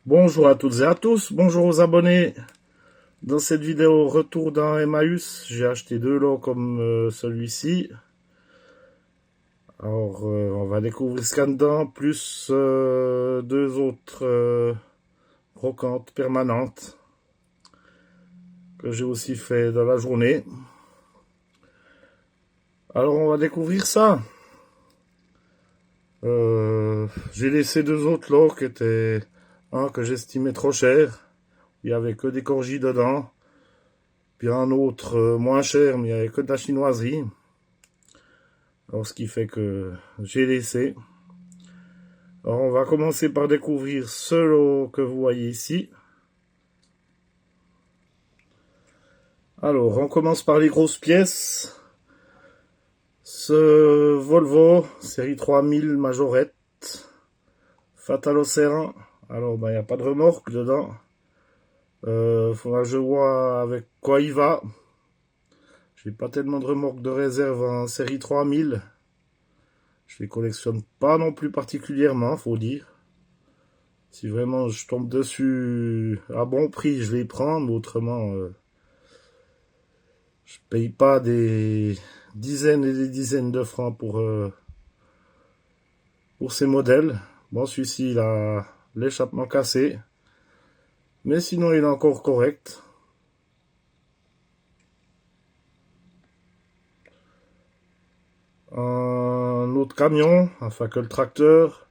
Bonjour à toutes et à tous, bonjour aux abonnés. Dans cette vidéo, retour d'un Emmaüs, j'ai acheté deux lots comme celui-ci. Alors, on va découvrir ce qu'il y a dedans, plus deux autres brocantes permanentes que j'ai aussi fait dans la journée. Alors, on va découvrir ça. J'ai laissé deux autres lots qui étaient un que j'estimais trop cher. Il n'y avait que des corgis dedans. Puis un autre moins cher, mais il n'y avait que de la chinoiserie. Alors, ce qui fait que j'ai laissé. Alors, on va commencer par découvrir ce lot que vous voyez ici. Alors, on commence par les grosses pièces. Ce Volvo, série 3000 Majorette, Fatal Océan. Alors, il n'y a pas de remorque dedans. Faudra que je vois avec quoi il va. J'ai pas tellement de remorques de réserve en série 3000. Je les collectionne pas non plus particulièrement, faut dire. Si vraiment je tombe dessus à bon prix, je les prends, mais autrement, je paye pas des dizaines et des dizaines de francs pour ces modèles. Bon, celui-ci, il a l'échappement cassé, mais sinon, il est encore correct. Un autre camion, enfin que le tracteur,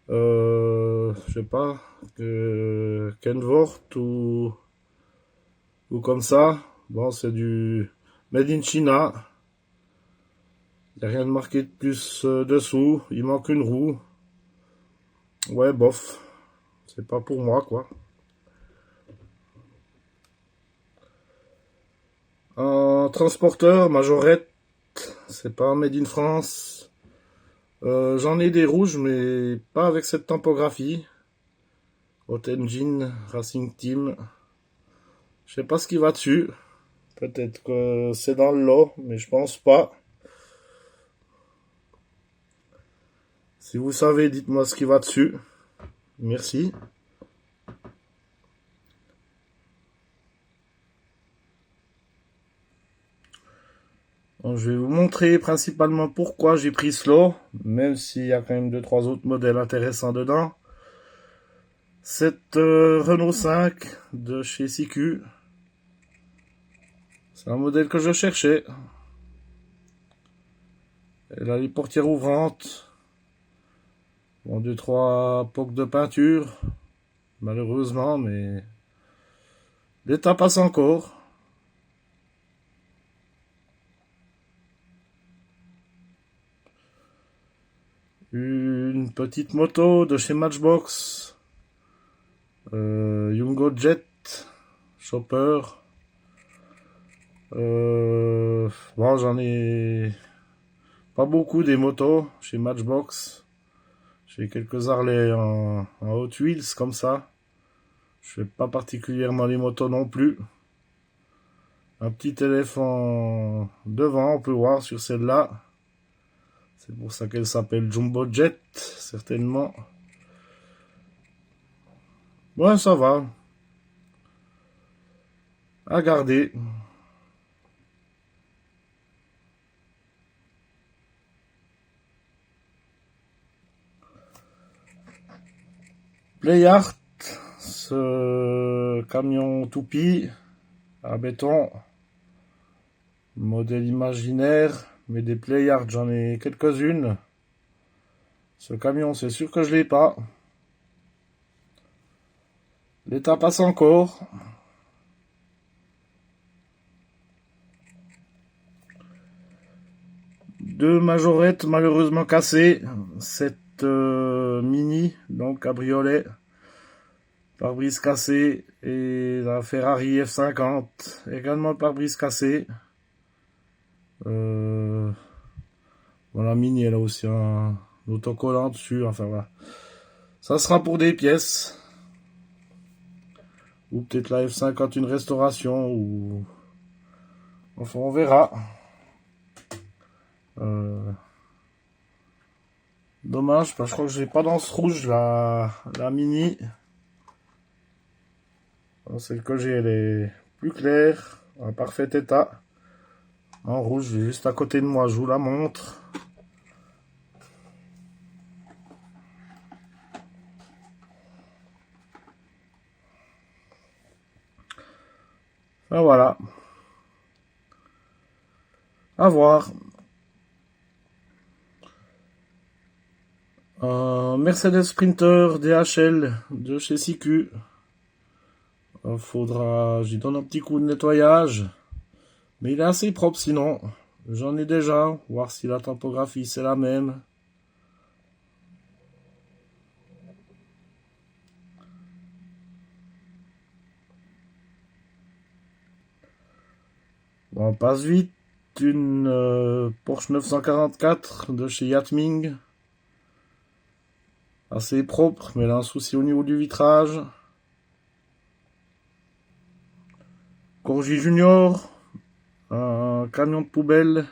je sais pas, Kenworth ou comme ça. Bon, c'est du Made in China. Il n'y a rien de marqué de plus dessous. Il manque une roue. Ouais, bof. C'est pas pour moi, quoi. Un transporteur, Majorette. C'est pas un Made in France. J'en ai des rouges, mais pas avec cette typographie. Hot Engine, Racing Team. Je sais pas ce qui va dessus. Peut-être que c'est dans le lot, mais je pense pas. Si vous savez, dites-moi ce qui va dessus. Merci. Donc, je vais vous montrer principalement pourquoi j'ai pris ce lot, même s'il y a quand même 2-3 autres modèles intéressants dedans. Cette Renault 5 de chez CQ. C'est un modèle que je cherchais. Elle a les portières ouvrantes. Bon, 2-3 pocs de peinture. Malheureusement, mais l'état passe encore. Une petite moto de chez Matchbox. Yungo Jet. Chopper. Bon, j'en ai pas beaucoup des motos chez Matchbox. J'ai quelques Harley en Hot Wheels comme ça. Je fais pas particulièrement les motos non plus. Un petit éléphant devant, on peut voir sur celle-là. C'est pour ça qu'elle s'appelle Jumbo Jet, certainement. Ouais, ça va. À garder. Playart, ce camion toupie à béton, modèle imaginaire, mais des Playart, j'en ai quelques-unes. Ce camion, c'est sûr que je l'ai pas. L'état passe encore. Deux majorettes malheureusement cassées. Cette Mini, donc cabriolet, pare-brise cassé, et la Ferrari F50, également pare-brise cassé. Voilà, Mini, elle a aussi un autocollant dessus, enfin voilà. Ça sera pour des pièces. Ou peut-être la F50 une restauration, ou... Enfin, on verra. Dommage, parce que je crois que j'ai pas dans ce rouge la Mini. Alors, celle que j'ai, elle est plus claire, en parfait état. En rouge, juste à côté de moi, je vous la montre. Ah, voilà. À voir. Un Mercedes Sprinter DHL de chez CQ. J'y donne un petit coup de nettoyage. Mais il est assez propre sinon. J'en ai déjà. Voir si la topographie c'est la même. Bon, on passe vite. Une Porsche 944 de chez Yatming. Assez propre, mais elle a un souci au niveau du vitrage. Corgi Junior. Un camion de poubelle.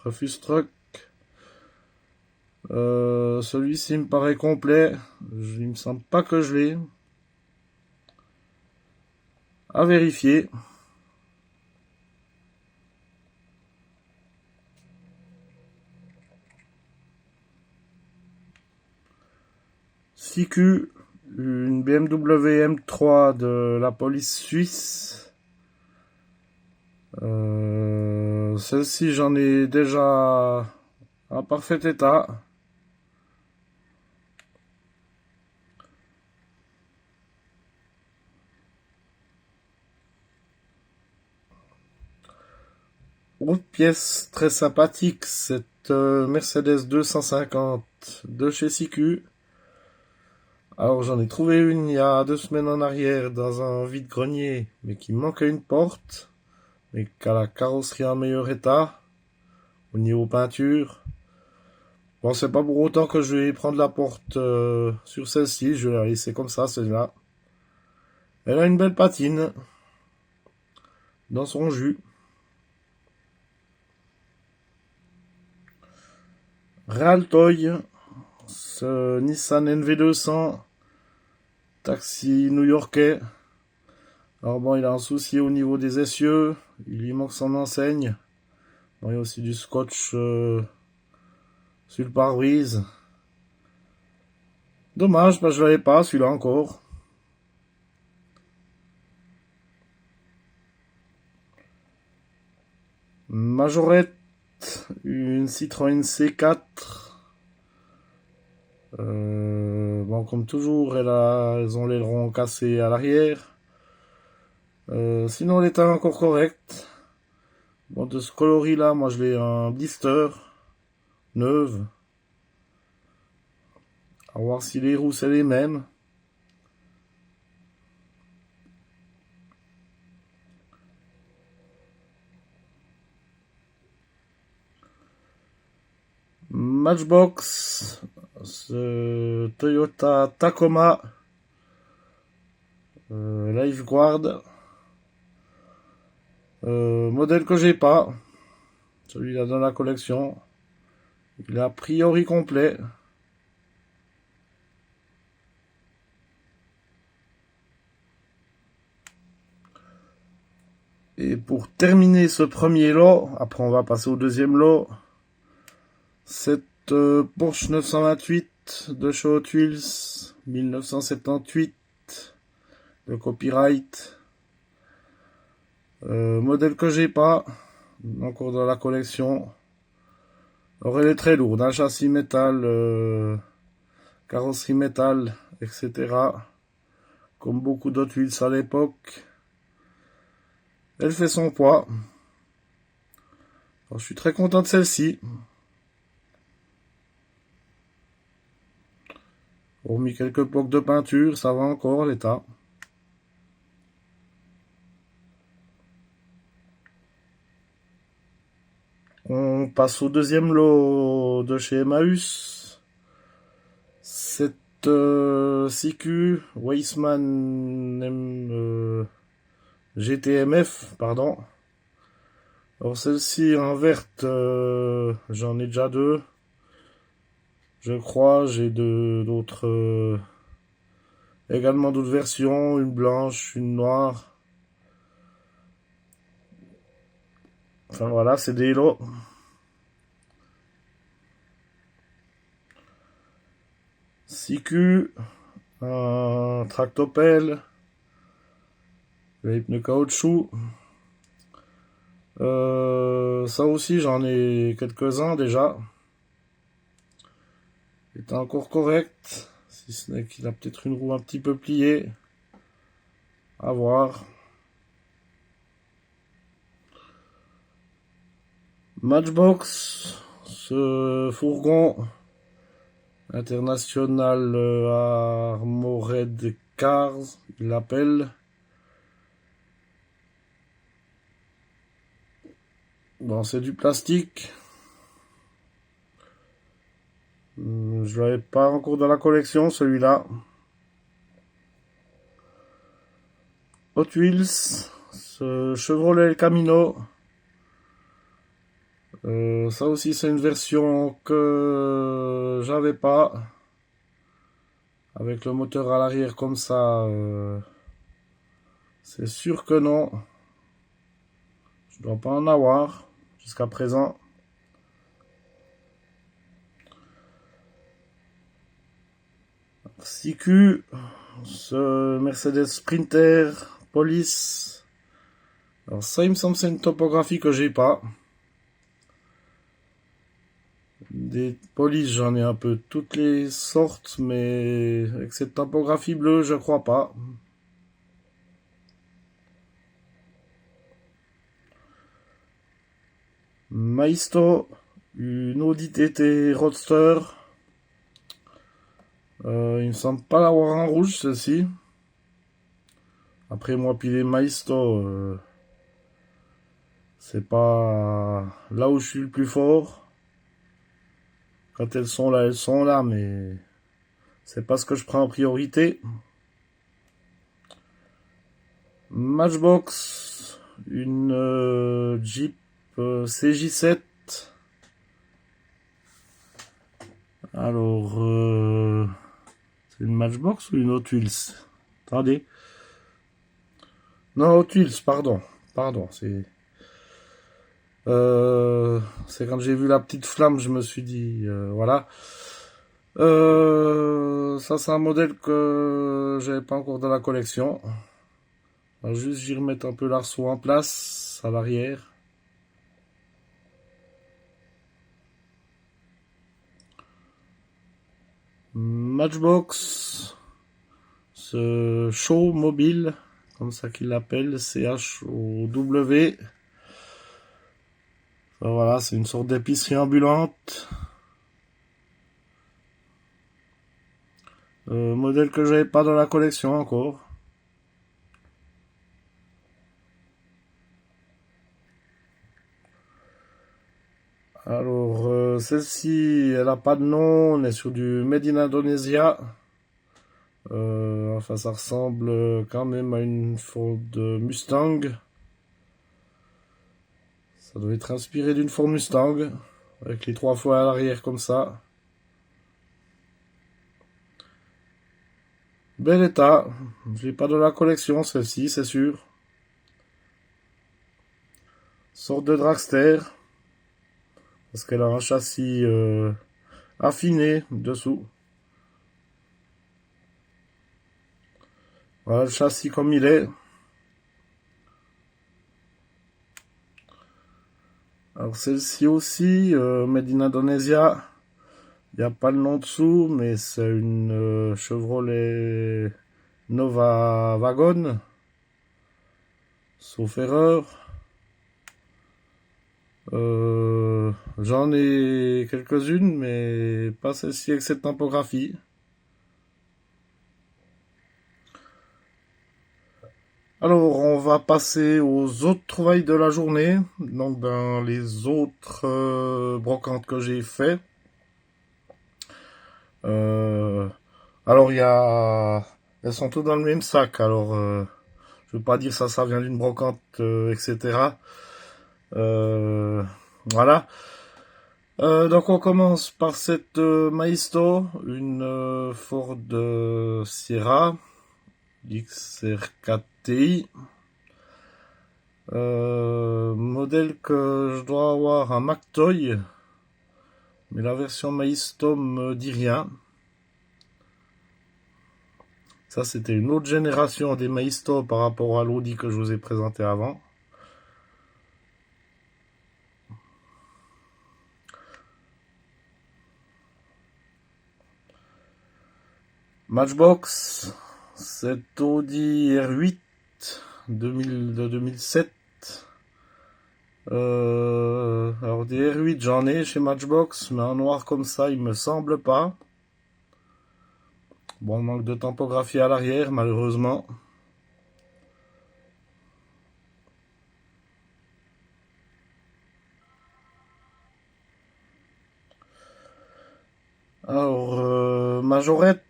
Refuse Truck. Celui-ci me paraît complet. Il me semble pas que je l'ai. À vérifier. CQ, une BMW M3 de la police suisse. Celle-ci, j'en ai déjà en parfait état. Autre pièce très sympathique, cette Mercedes 250 de chez CQ. Alors j'en ai trouvé une il y a 2 semaines en arrière dans un vide-grenier, mais qui manquait une porte, mais qui a la carrosserie en meilleur état, au niveau peinture. Bon, c'est pas pour autant que je vais prendre la porte sur celle-ci, je vais la laisser comme ça, celle-là. Elle a une belle patine dans son jus. Realtoy, ce Nissan NV200, taxi new-yorkais. Alors bon, il a un souci au niveau des essieux, il lui manque son enseigne. Bon, il y a aussi du scotch sur le pare-brise. Dommage, parce que je l'avais pas, celui-là encore. Majorette, une Citroën C4. Bon, comme toujours, elles ont l'aileron cassé à l'arrière. Sinon, l'état est encore correct. Bon, de ce coloris-là, moi, je l'ai un blister neuve. À voir si les roues, c'est les mêmes. Matchbox, ce Toyota Tacoma Lifeguard. Modèle que j'ai pas. Celui-là dans la collection. Il est a priori complet. Et pour terminer ce premier lot, après on va passer au deuxième lot, cette Porsche 928 de chez Hot Wheels 1978 de copyright. Modèle que j'ai pas, encore dans la collection. Alors elle est très lourde, un châssis métal, carrosserie métal, etc. Comme beaucoup d'Hot Wheels à l'époque. Elle fait son poids. Alors, je suis très content de celle-ci. Hormis quelques blocs de peinture, ça va encore l'état. On passe au deuxième lot de chez Emmaüs. Cette CQ Weissman GTMF, pardon. Alors celle-ci en verte, j'en ai déjà deux. Je crois, j'ai d'autres Également d'autres versions, une blanche, une noire. Enfin voilà, c'est des lots. CQ, un tractopelle, les pneus caoutchouc. Ça aussi, j'en ai quelques-uns déjà. Il est encore correct, si ce n'est qu'il a peut-être une roue un petit peu pliée. À voir. Matchbox, ce fourgon international Armored Cars, il l'appelle. Bon, c'est du plastique. Je l'avais pas encore dans la collection, celui-là. Hot Wheels, ce Chevrolet El Camino. Ça aussi, c'est une version que j'avais pas. Avec le moteur à l'arrière comme ça, c'est sûr que non. Je dois pas en avoir jusqu'à présent. CQ, ce Mercedes Sprinter Police. Alors ça, il me semble, c'est une topographie que j'ai pas. Des polices, j'en ai un peu toutes les sortes, mais avec cette topographie bleue, je crois pas. Maisto, une Audi TT Roadster. Il me semble pas l'avoir en rouge, celle-ci. Après, moi, puis les Maisto, c'est pas là où je suis le plus fort. Quand elles sont là, mais c'est pas ce que je prends en priorité. Matchbox, une Jeep CJ7. Alors, c'est une Matchbox ou une Hot Wheels? Attendez. Non, Hot Wheels, pardon. Pardon, c'est quand j'ai vu la petite flamme, je me suis dit, voilà. Ça, c'est un modèle que j'avais pas encore dans la collection. On va juste j'y remettre un peu l'arceau en place à l'arrière. Matchbox, ce show mobile, comme ça qu'il l'appelle, CHOW. Voilà, c'est une sorte d'épicerie ambulante. Modèle que j'avais pas dans la collection encore. Alors, celle-ci, elle a pas de nom, on est sur du Made in Indonesia. Enfin, ça ressemble quand même à une Ford Mustang. Ça doit être inspiré d'une Ford Mustang, avec les 3 fois à l'arrière comme ça. Bel état, je l'ai pas dans la collection celle-ci, c'est sûr. Sorte de dragster, parce qu'elle a un châssis affiné dessous. Voilà le châssis comme il est. Alors celle-ci aussi, Made in Indonesia. Il n'y a pas le nom dessous, mais c'est une Chevrolet Nova Wagon. Sauf erreur. J'en ai quelques-unes, mais pas celle-ci avec cette typographie. Alors, on va passer aux autres trouvailles de la journée. Donc, dans les autres brocantes que j'ai fait. Alors, elles sont toutes dans le même sac. Alors, je veux pas dire ça vient d'une brocante, etc. Voilà. Donc, on commence par cette Maisto, une Ford Sierra. XR4TI. Modèle que je dois avoir un McToy, mais la version Maisto me dit rien. Ça, c'était une autre génération des Maisto par rapport à l'Audi que je vous ai présenté avant. Matchbox, cet Audi R8 de 2007. Alors des R8 j'en ai chez Matchbox, mais en noir comme ça il me semble pas. Bon, manque de typographie à l'arrière malheureusement. Alors Majorette,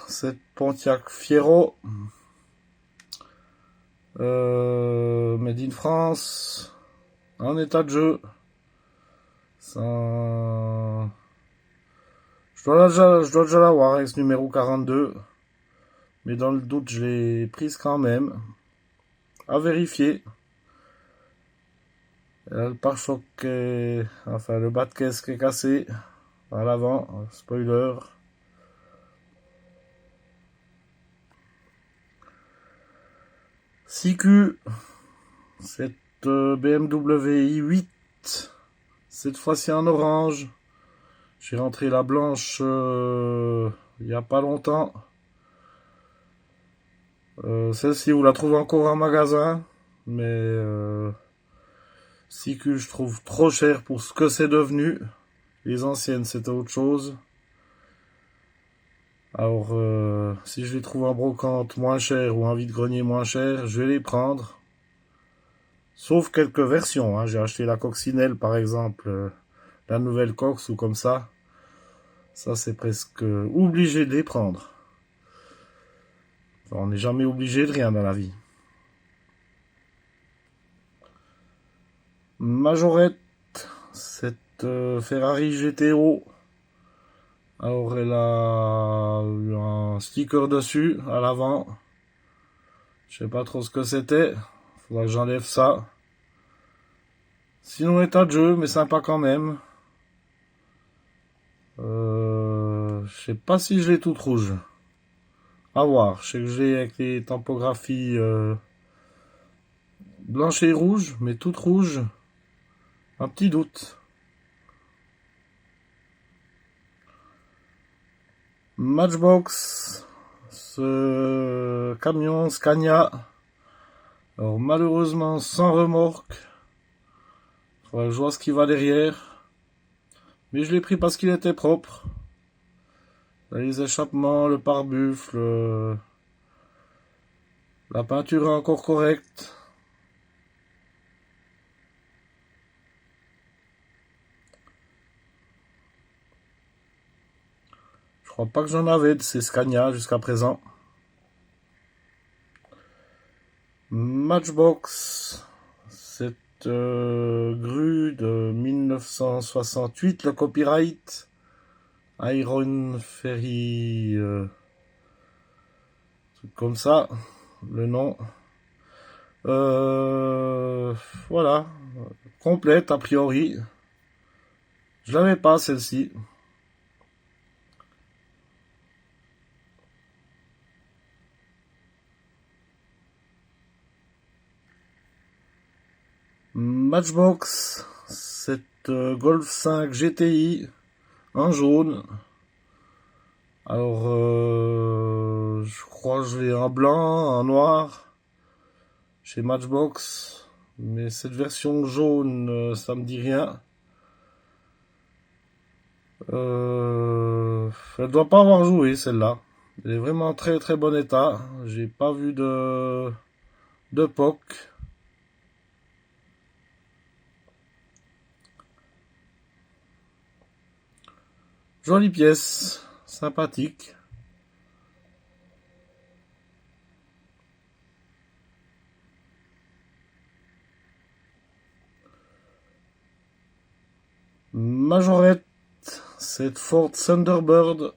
cette Pontiac Fiero, Made in France, en état de jeu. Ça... Je dois déjà l'avoir avec ce numéro 42. Mais dans le doute, je l'ai prise quand même. À vérifier. Le pare-choc est... Enfin, le bas de caisse qui est cassé. À l'avant. Spoiler. CQ. Cette BMW i8. Cette fois-ci en orange. J'ai rentré la blanche il n'y a pas longtemps. Celle-ci, vous la trouvez encore en magasin. Mais CQ, je trouve trop cher pour ce que c'est devenu. Les anciennes, c'était autre chose. Alors, si je les trouve en brocante moins cher ou en vide-grenier moins cher, je vais les prendre. Sauf quelques versions. Hein. J'ai acheté la coccinelle, par exemple, la nouvelle Cox ou comme ça. Ça, c'est presque obligé de les prendre. Enfin, on n'est jamais obligé de rien dans la vie. Majorette, cette Ferrari GTO. Alors, elle a eu un sticker dessus à l'avant. Je sais pas trop ce que c'était. Faudra que j'enlève ça. Sinon, état de jeu, mais sympa quand même. Je sais pas si je l'ai toute rouge. À voir. Je sais que je l'ai avec les typographies blanche et rouge, mais toute rouge. Un petit doute. Matchbox. Ce camion Scania. Alors malheureusement sans remorque. Faudra que je vois ce qu'il va derrière. Mais je l'ai pris parce qu'il était propre. Les échappements, le pare-buffle, la peinture est encore correcte. Je crois pas que j'en avais de ces Scania jusqu'à présent. Matchbox, cette grue de 1968, le copyright, Iron Ferry, truc comme ça, le nom. Voilà, complète a priori. Je l'avais pas celle-ci. Matchbox, cette Golf 5 GTI en jaune. Alors, je crois que je l'ai en blanc, en noir, chez Matchbox. Mais cette version jaune, ça me dit rien. Elle doit pas avoir joué celle-là. Elle est vraiment en très très bon état. J'ai pas vu de POC. Jolie pièce, sympathique. Majorette, cette Ford Thunderbird.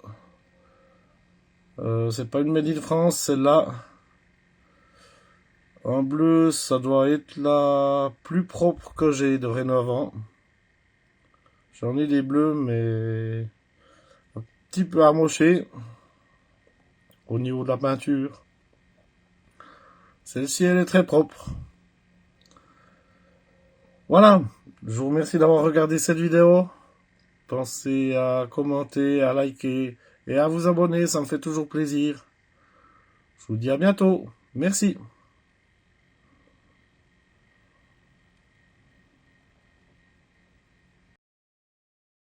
C'est pas une Made in France, celle-là. En bleu, ça doit être la plus propre que j'ai dorénavant. J'en ai des bleus, mais un petit peu amochés au niveau de la peinture. Celle-ci, elle est très propre. Voilà, je vous remercie d'avoir regardé cette vidéo. Pensez à commenter, à liker et à vous abonner, ça me fait toujours plaisir. Je vous dis à bientôt. Merci.